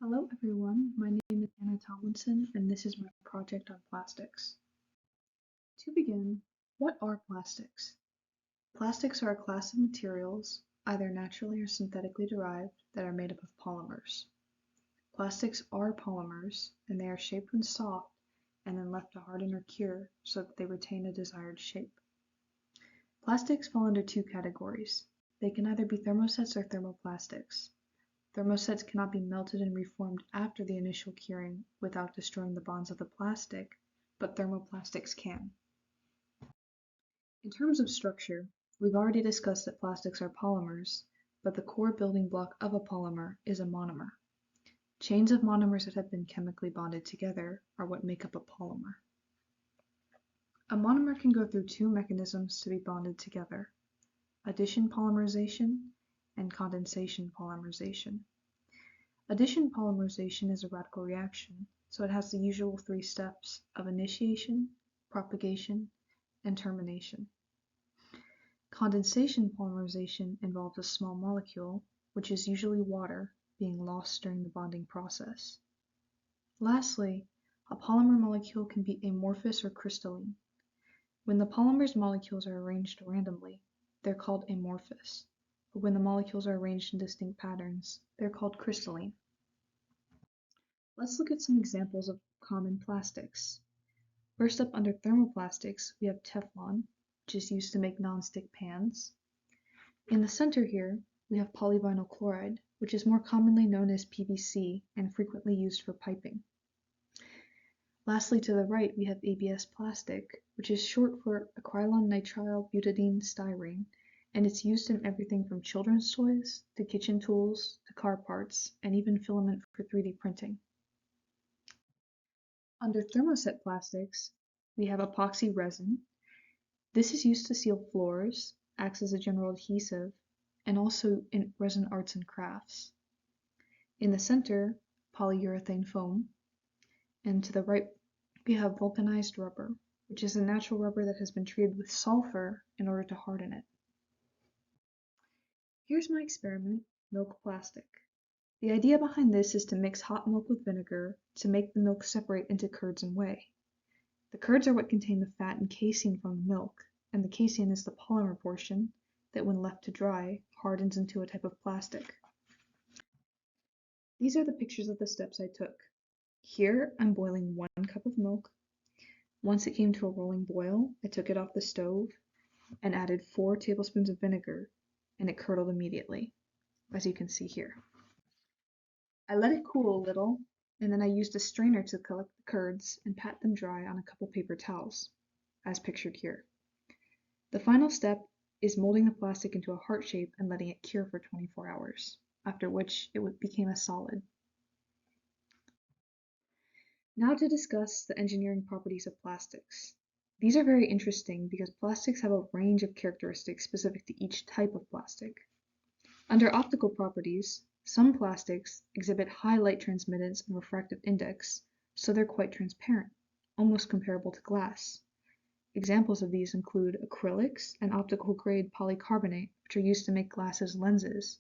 Hello everyone, my name is Tomlinson and this is my project on plastics. To begin, what are plastics? Plastics are a class of materials, either naturally or synthetically derived, that are made up of polymers. Plastics are polymers and they are shaped when soft and then left to harden or cure so that they retain a desired shape. Plastics fall into two categories. They can either be thermosets or thermoplastics. Thermosets cannot be melted and reformed after the initial curing without destroying the bonds of the plastic, but thermoplastics can. In terms of structure, we've already discussed that plastics are polymers, but the core building block of a polymer is a monomer. Chains of monomers that have been chemically bonded together are what make up a polymer. A monomer can go through two mechanisms to be bonded together: addition polymerization and condensation polymerization. Addition polymerization is a radical reaction, so it has the usual three steps of initiation, propagation, and termination. Condensation polymerization involves a small molecule, which is usually water, being lost during the bonding process. Lastly, a polymer molecule can be amorphous or crystalline. When the polymer's molecules are arranged randomly, they're called amorphous, but when the molecules are arranged in distinct patterns, they're called crystalline. Let's look at some examples of common plastics. First up, under thermoplastics, we have Teflon, which is used to make non-stick pans. In the center here, we have polyvinyl chloride, which is more commonly known as PVC and frequently used for piping. Lastly, to the right, we have ABS plastic, which is short for acrylon nitrile butadiene styrene, and it's used in everything from children's toys to kitchen tools to car parts and even filament for 3D printing. Under thermoset plastics, we have epoxy resin. This is used to seal floors, acts as a general adhesive, and also in resin arts and crafts. In the center, polyurethane foam, and to the right, we have vulcanized rubber, which is a natural rubber that has been treated with sulfur in order to harden it. Here's my experiment, milk plastic. The idea behind this is to mix hot milk with vinegar to make the milk separate into curds and whey. The curds are what contain the fat and casein from the milk, and the casein is the polymer portion that, when left to dry, hardens into a type of plastic. These are the pictures of the steps I took. Here, I'm boiling 1 cup of milk. Once it came to a rolling boil, I took it off the stove and added 4 tablespoons of vinegar, and it curdled immediately, as you can see here. I let it cool a little, and then I used a strainer to collect the curds and pat them dry on a couple paper towels, as pictured here. The final step is molding the plastic into a heart shape and letting it cure for 24 hours, after which it became a solid. Now to discuss the engineering properties of plastics. These are very interesting because plastics have a range of characteristics specific to each type of plastic. Under optical properties, some plastics exhibit high light transmittance and refractive index, so they're quite transparent, almost comparable to glass. Examples of these include acrylics and optical grade polycarbonate, which are used to make glasses lenses.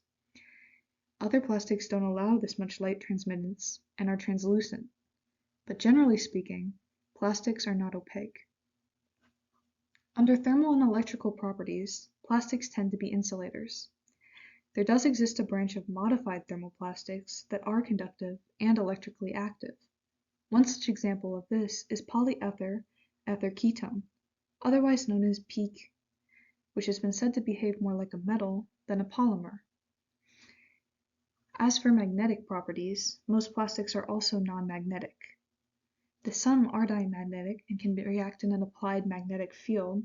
Other plastics don't allow this much light transmittance and are translucent, but generally speaking, plastics are not opaque. Under thermal and electrical properties, plastics tend to be insulators. There does exist a branch of modified thermoplastics that are conductive and electrically active. One such example of this is polyether ether ketone, otherwise known as PEEK, which has been said to behave more like a metal than a polymer. As for magnetic properties, most plastics are also non-magnetic. Some are diamagnetic and can react in an applied magnetic field,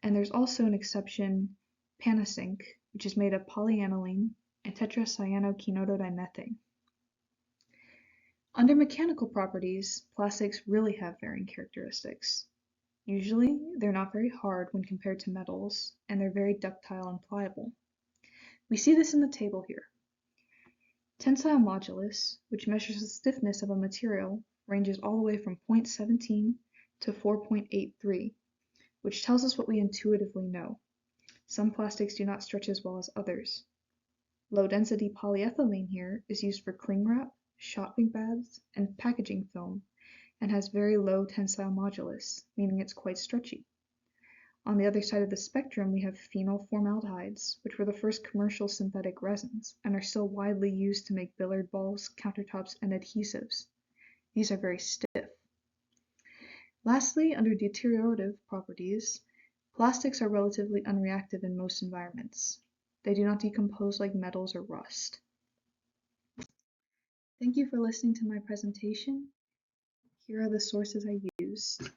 and there's also an exception, Panasync, which is made of polyaniline and tetracyanokinodimethane. Under mechanical properties, plastics really have varying characteristics. Usually, they're not very hard when compared to metals, and they're very ductile and pliable. We see this in the table here. Tensile modulus, which measures the stiffness of a material, ranges all the way from 0.17 to 4.83, which tells us what we intuitively know. Some plastics do not stretch as well as others. Low-density polyethylene here is used for cling wrap shopping bags, and packaging film, and has very low tensile modulus, meaning it's quite stretchy. On the other side of the spectrum, we have phenol formaldehydes, which were the first commercial synthetic resins and are still widely used to make billiard balls, countertops, and adhesives. These are very stiff. Lastly, under deteriorative properties, plastics are relatively unreactive in most environments. They do not decompose like metals or rust. Thank you for listening to my presentation. Here are the sources I used.